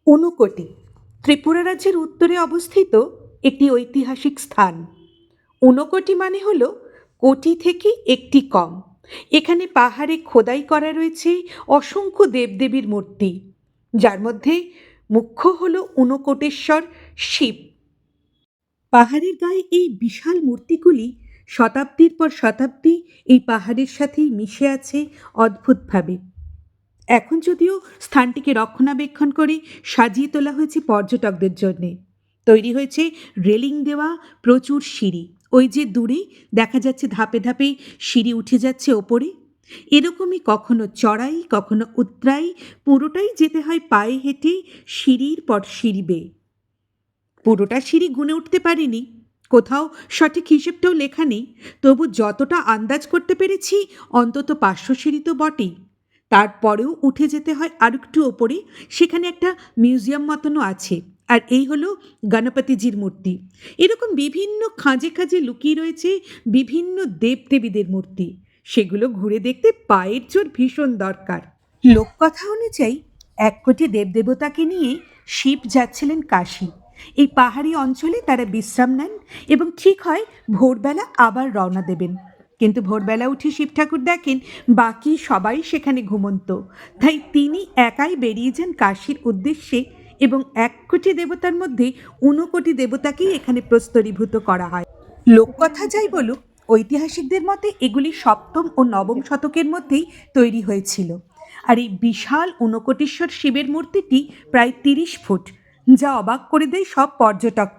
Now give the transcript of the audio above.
ঊনকোটি ত্রিপুরা রাজ্যের উত্তরে অবস্থিত একটি ঐতিহাসিক স্থান। ঊনকোটি মানে হল কোটি থেকে একটি কম। এখানে পাহাড়ে খোদাই করা রয়েছে অসংখ্য দেবদেবীর মূর্তি, যার মধ্যে মুখ্য হল ঊনকোটেশ্বর শিব। পাহাড়ের গায়ে এই বিশাল মূর্তিগুলি শতাব্দীর পর শতাব্দী এই পাহাড়ের সাথেই মিশে আছে অদ্ভুতভাবে। এখন যদিও স্থানটিকে রক্ষণাবেক্ষণ করে সাজিয়ে তোলা হয়েছে পর্যটকদের জন্যে। তৈরি হয়েছে রেলিং দেওয়া প্রচুর সিঁড়ি। ওই যে দূরে দেখা যাচ্ছে ধাপে ধাপে সিঁড়ি উঠে যাচ্ছে ওপরে। এরকমই কখনো চড়াই কখনো উতরাই, পুরোটাই যেতে হয় পায়ে হেঁটে সিঁড়ির পর সিঁড়ি বেয়ে। পুরোটা সিঁড়ি গুনে উঠতে পারিনি, কোথাও সঠিক হিসেবটাও লেখা নেই, তবু যতটা আন্দাজ করতে পেরেছি অন্তত 500 সিঁড়ি তো বটেই। তারপরেও উঠে যেতে হয় আর একটু ওপরে, সেখানে একটা মিউজিয়াম মতনও আছে। আর এই হলো গণপতিজির মূর্তি। এরকম বিভিন্ন খাঁজে খাঁজে লুকিয়ে রয়েছে বিভিন্ন দেবদেবীদের মূর্তি। সেগুলো ঘুরে দেখতে পায়ের জোর ভীষণ দরকার। লোককথা অনুযায়ী 1 কোটি দেবদেবতাকে নিয়ে শিব যাচ্ছিলেন কাশী। এই পাহাড়ি অঞ্চলে তারা বিশ্রাম নেন এবং ঠিক হয় ভোরবেলা আবার রওনা দেবেন। কিন্তু ভোরবেলা উঠে শিব ঠাকুর দেখেন বাকি সবাই সেখানে ঘুমন্ত, তাই তিনি একাই বেরিয়ে যান কাশীর উদ্দেশ্যে এবং 1 কোটি দেবতার মধ্যে 59 দেবতাকেই এখানে প্রস্তরীভূত করা হয়। লোককথা যাই বলুক, ঐতিহাসিকদের মতে এগুলি 7ম ও 9ম শতকের মধ্যেই তৈরি হয়েছিল। আর এই বিশাল ঊনকোটেশ্বর শিবের মূর্তিটি প্রায় 30 ফুট, যা অবাক করে দেয় সব পর্যটককে।